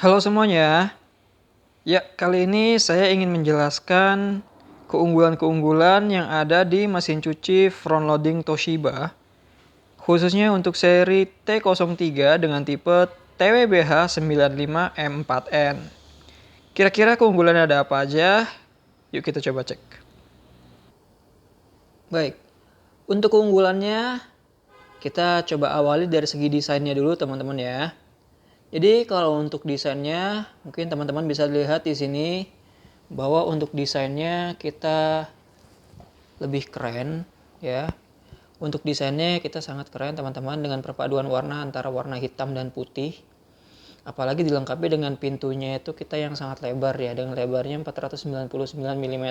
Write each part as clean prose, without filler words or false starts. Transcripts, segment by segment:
Halo semuanya. Ya, kali ini saya ingin menjelaskan keunggulan-keunggulan yang ada di mesin cuci front loading Toshiba, khususnya untuk seri T03 dengan tipe TWBH 95M4N. Kira-kira keunggulannya ada apa aja? Yuk kita coba cek. Baik, untuk keunggulannya kita coba awali dari segi desainnya dulu teman-teman ya. Jadi kalau untuk desainnya mungkin teman-teman bisa lihat di sini bahwa untuk desainnya kita lebih keren ya. Untuk desainnya kita sangat keren teman-teman dengan perpaduan warna antara warna hitam dan putih. Apalagi dilengkapi dengan pintunya itu kita yang sangat lebar ya, dengan lebarnya 499 mm.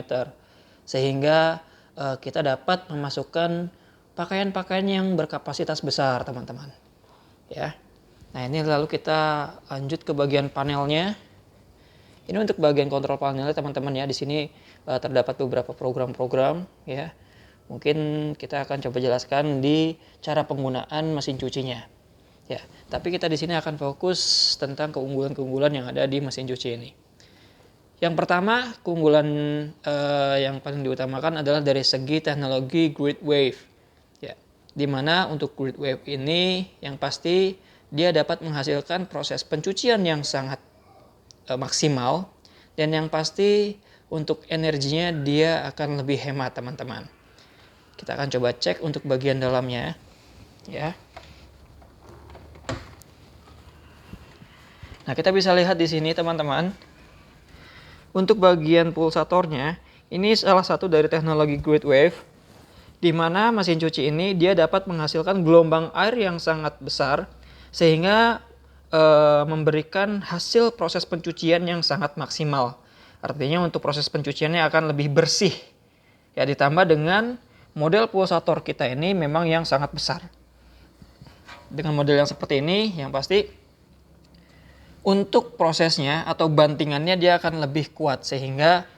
Sehingga kita dapat memasukkan pakaian-pakaian yang berkapasitas besar teman-teman. Ya. Nah, ini lalu kita lanjut ke bagian panelnya. Ini untuk bagian kontrol panelnya teman-teman ya. Di sini terdapat beberapa program-program ya. Mungkin kita akan coba jelaskan di cara penggunaan mesin cucinya. Ya, tapi kita di sini akan fokus tentang keunggulan-keunggulan yang ada di mesin cuci ini. Yang pertama, keunggulan yang paling diutamakan adalah dari segi teknologi Grid Wave. Ya, dimana untuk Grid Wave ini yang pasti dia dapat menghasilkan proses pencucian yang sangat maksimal, dan yang pasti untuk energinya dia akan lebih hemat teman-teman. Kita akan coba cek untuk bagian dalamnya ya. Nah, kita bisa lihat di sini teman-teman. Untuk bagian pulsatornya, ini salah satu dari teknologi Grid Wave, di mana mesin cuci ini dia dapat menghasilkan gelombang air yang sangat besar sehingga memberikan hasil proses pencucian yang sangat maksimal. Artinya untuk proses pencuciannya akan lebih bersih. Ya, ditambah dengan model pulsator kita ini memang yang sangat besar. Dengan model yang seperti ini, yang pasti untuk prosesnya atau bantingannya dia akan lebih kuat sehingga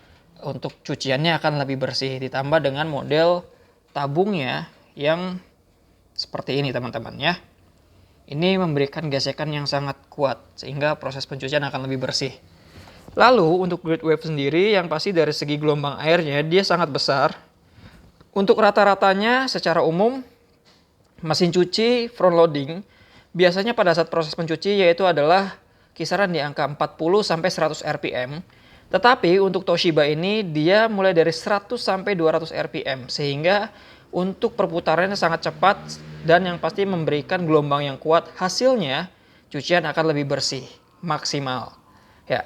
untuk cuciannya akan lebih bersih. Ditambah dengan model tabungnya yang seperti ini teman-teman ya. Ini memberikan gesekan yang sangat kuat sehingga proses pencucian akan lebih bersih. Lalu untuk Grid Wave sendiri yang pasti dari segi gelombang airnya dia sangat besar. Untuk rata-ratanya secara umum mesin cuci front loading biasanya pada saat proses pencuci yaitu adalah kisaran di angka 40 sampai 100 rpm. Tetapi untuk Toshiba ini dia mulai dari 100 sampai 200 rpm sehingga untuk perputarannya sangat cepat dan yang pasti memberikan gelombang yang kuat. Hasilnya cucian akan lebih bersih, maksimal. Ya.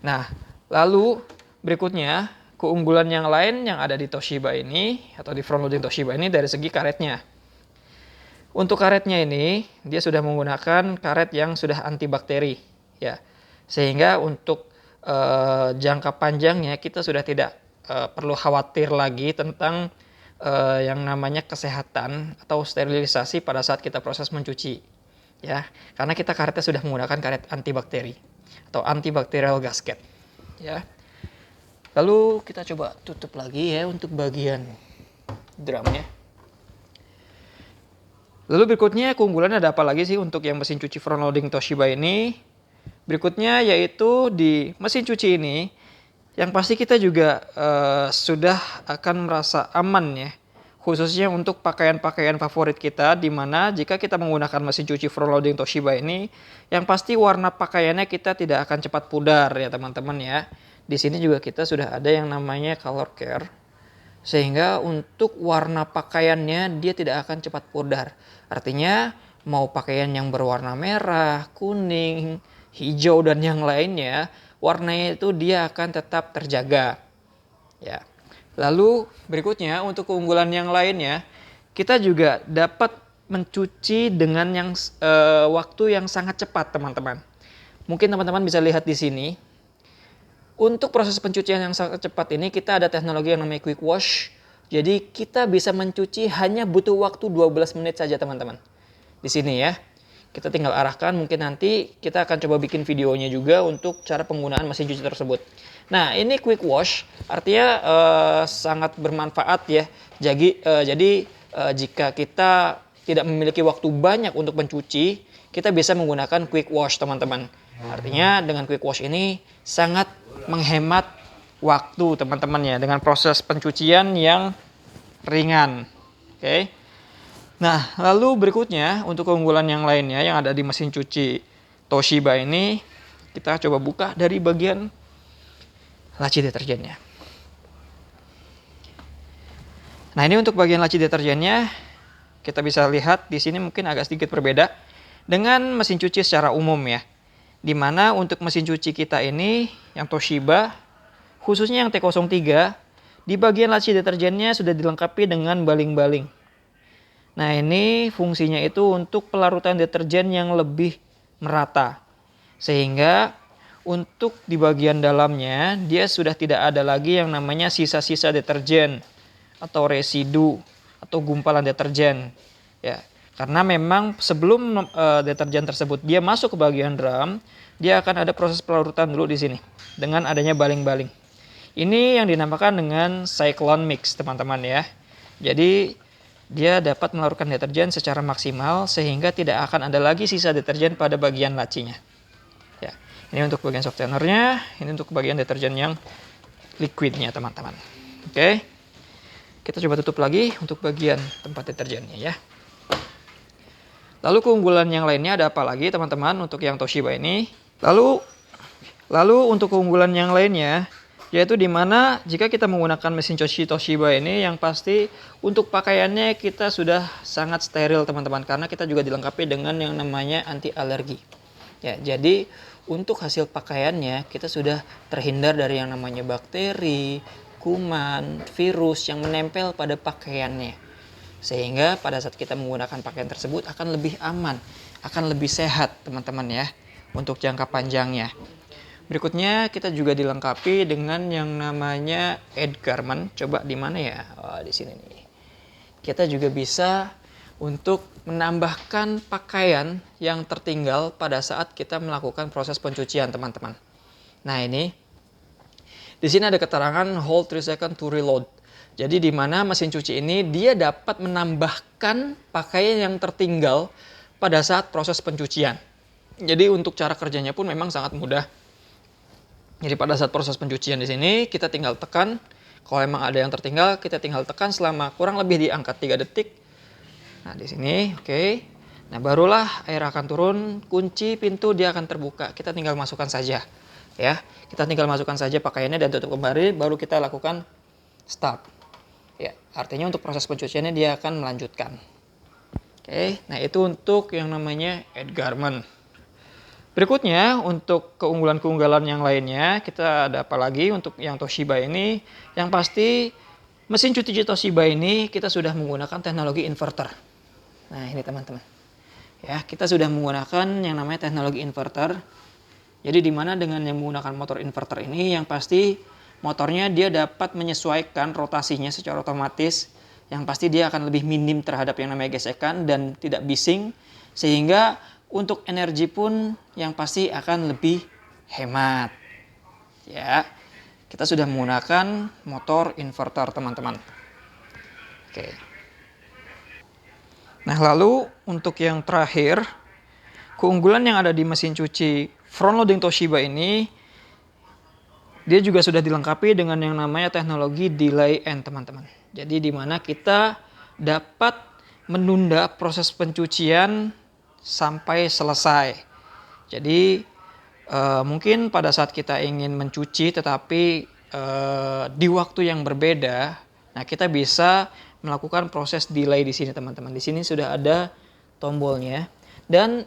Nah, lalu berikutnya keunggulan yang lain yang ada di Toshiba ini atau di front loading Toshiba ini dari segi karetnya. Untuk karetnya ini dia sudah menggunakan karet yang sudah antibakteri ya. Sehingga untuk jangka panjangnya kita sudah tidak perlu khawatir lagi tentang yang namanya kesehatan atau sterilisasi pada saat kita proses mencuci ya, karena kita karetnya sudah menggunakan karet antibakteri atau antibacterial gasket ya. Lalu kita coba tutup lagi ya untuk bagian drumnya. Lalu berikutnya keunggulan ada apa lagi sih untuk yang mesin cuci front loading Toshiba ini? Berikutnya yaitu di mesin cuci ini yang pasti kita juga sudah akan merasa aman ya, khususnya untuk pakaian-pakaian favorit kita, di mana jika kita menggunakan mesin cuci front loading Toshiba ini, yang pasti warna pakaiannya kita tidak akan cepat pudar ya teman-teman ya. Di sini juga kita sudah ada yang namanya color care, sehingga untuk warna pakaiannya dia tidak akan cepat pudar. Artinya mau pakaian yang berwarna merah, kuning, hijau dan yang lainnya, warnanya itu dia akan tetap terjaga. Ya. Lalu berikutnya untuk keunggulan yang lainnya, kita juga dapat mencuci dengan yang waktu yang sangat cepat, teman-teman. Mungkin teman-teman bisa lihat di sini. Untuk proses pencucian yang sangat cepat ini kita ada teknologi yang namanya quick wash. Jadi kita bisa mencuci hanya butuh waktu 12 menit saja, teman-teman. Di sini ya. Kita tinggal arahkan, mungkin nanti kita akan coba bikin videonya juga untuk cara penggunaan mesin cuci tersebut. Nah, ini quick wash artinya sangat bermanfaat ya. Jadi jika kita tidak memiliki waktu banyak untuk mencuci, kita bisa menggunakan quick wash, teman-teman. Artinya dengan quick wash ini sangat menghemat waktu teman-teman ya, dengan proses pencucian yang ringan. Oke. Nah, lalu berikutnya untuk keunggulan yang lainnya yang ada di mesin cuci Toshiba ini, kita coba buka dari bagian laci deterjennya. Nah, ini untuk bagian laci deterjennya, kita bisa lihat di sini mungkin agak sedikit berbeda dengan mesin cuci secara umum ya. Dimana untuk mesin cuci kita ini yang Toshiba, khususnya yang T03, di bagian laci deterjennya sudah dilengkapi dengan baling-baling. Nah, ini fungsinya itu untuk pelarutan deterjen yang lebih merata. Sehingga untuk di bagian dalamnya dia sudah tidak ada lagi yang namanya sisa-sisa deterjen atau residu atau gumpalan deterjen. Ya, karena memang sebelum deterjen tersebut dia masuk ke bagian drum, dia akan ada proses pelarutan dulu di sini dengan adanya baling-baling. Ini yang dinamakan dengan cyclone mix, teman-teman ya. Jadi dia dapat melarutkan deterjen secara maksimal sehingga tidak akan ada lagi sisa deterjen pada bagian lacinya. Ya, ini untuk bagian softenernya, ini untuk bagian deterjen yang liquidnya, teman-teman. Oke. Kita coba tutup lagi untuk bagian tempat deterjennya ya. Lalu keunggulan yang lainnya ada apa lagi, teman-teman, untuk yang Toshiba ini? Lalu untuk keunggulan yang lainnya yaitu dimana jika kita menggunakan mesin cuci Toshiba ini, yang pasti untuk pakaiannya kita sudah sangat steril, teman-teman, karena kita juga dilengkapi dengan yang namanya anti alergi. Ya, jadi untuk hasil pakaiannya kita sudah terhindar dari yang namanya bakteri, kuman, virus yang menempel pada pakaiannya. Sehingga pada saat kita menggunakan pakaian tersebut akan lebih aman, akan lebih sehat, teman-teman ya, untuk jangka panjangnya. Berikutnya kita juga dilengkapi dengan yang namanya add garment. Coba di mana ya? Oh, di sini nih. Kita juga bisa untuk menambahkan pakaian yang tertinggal pada saat kita melakukan proses pencucian, teman-teman. Nah, ini di sini ada keterangan hold 3 second to reload. Jadi di mana mesin cuci ini dia dapat menambahkan pakaian yang tertinggal pada saat proses pencucian. Jadi untuk cara kerjanya pun memang sangat mudah. Jadi pada saat proses pencucian di sini kita tinggal tekan, kalau memang ada yang tertinggal kita tinggal tekan selama kurang lebih di angka 3 detik. Nah, di sini oke. Nah, barulah air akan turun, kunci pintu dia akan terbuka. Kita tinggal masukkan saja. Ya, kita tinggal masukkan saja pakaiannya dan tutup kembali, baru kita lakukan start. Ya, artinya untuk proses pencuciannya dia akan melanjutkan. Oke, nah itu untuk yang namanya add garment. Berikutnya untuk keunggulan-keunggulan yang lainnya, kita ada apa lagi untuk yang Toshiba ini? Yang pasti mesin cuci Toshiba ini kita sudah menggunakan teknologi inverter. Nah, ini teman-teman. Ya, kita sudah menggunakan yang namanya teknologi inverter. Jadi di mana dengan yang menggunakan motor inverter ini, yang pasti motornya dia dapat menyesuaikan rotasinya secara otomatis. Yang pasti dia akan lebih minim terhadap yang namanya gesekan dan tidak bising, sehingga untuk energi pun yang pasti akan lebih hemat. Ya, kita sudah menggunakan motor inverter, teman-teman. Oke. Nah, lalu untuk yang terakhir, keunggulan yang ada di mesin cuci front loading Toshiba ini, dia juga sudah dilengkapi dengan yang namanya teknologi delay end, teman-teman. Jadi di mana kita dapat menunda proses pencucian sampai selesai. Jadi mungkin pada saat kita ingin mencuci tetapi di waktu yang berbeda, nah kita bisa melakukan proses delay di sini, teman-teman. Di sini sudah ada tombolnya. Dan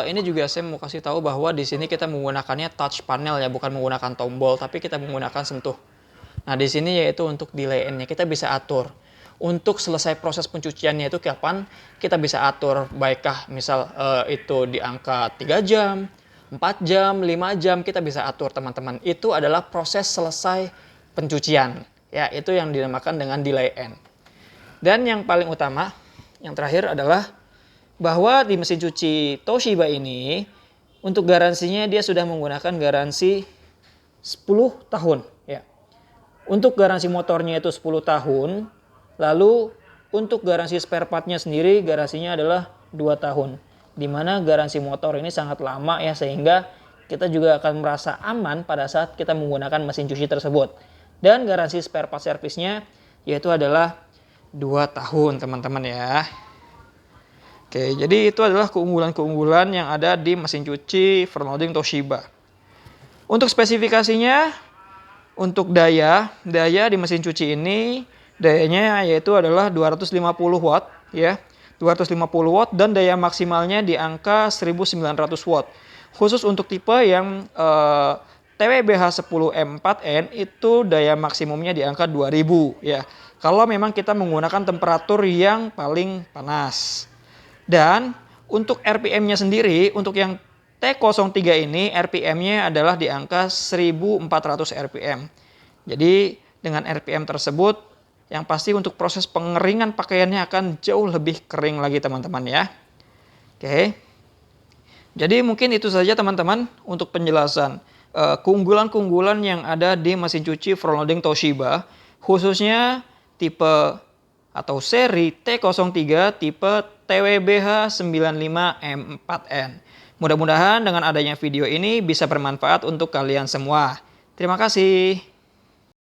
ini juga saya mau kasih tahu bahwa di sini kita menggunakannya touch panel ya, bukan menggunakan tombol, tapi kita menggunakan sentuh. Nah, di sini yaitu untuk delay end-nya kita bisa atur. Untuk selesai proses pencuciannya itu kapan kita bisa atur, baikkah misal itu di angka 3 jam, 4 jam, 5 jam kita bisa atur, teman-teman. Itu adalah proses selesai pencucian. Ya, itu yang dinamakan dengan delay end. Dan yang paling utama, yang terakhir adalah bahwa di mesin cuci Toshiba ini untuk garansinya dia sudah menggunakan garansi 10 tahun ya. Untuk garansi motornya itu 10 tahun. Lalu untuk garansi spare part-nya sendiri garansinya adalah 2 tahun. dimana garansi motor ini sangat lama ya, sehingga kita juga akan merasa aman pada saat kita menggunakan mesin cuci tersebut. Dan garansi spare part servisnya yaitu adalah 2 tahun teman-teman ya. Oke, jadi itu adalah keunggulan-keunggulan yang ada di mesin cuci front loading Toshiba. Untuk spesifikasinya, untuk daya di mesin cuci ini, dayanya yaitu adalah 250 watt ya. 250 watt dan daya maksimalnya di angka 1900 watt. Khusus untuk tipe yang TWBH10M4N itu daya maksimumnya di angka 2000 ya. Kalau memang kita menggunakan temperatur yang paling panas. Dan untuk RPM-nya sendiri, untuk yang T03 ini RPM-nya adalah di angka 1400 RPM. Jadi dengan RPM tersebut yang pasti untuk proses pengeringan pakaiannya akan jauh lebih kering lagi teman-teman ya. Oke. Jadi mungkin itu saja teman-teman untuk penjelasan keunggulan-keunggulan yang ada di mesin cuci front loading Toshiba, khususnya tipe atau seri T03 tipe TWBH95M4N. Mudah-mudahan dengan adanya video ini bisa bermanfaat untuk kalian semua. Terima kasih.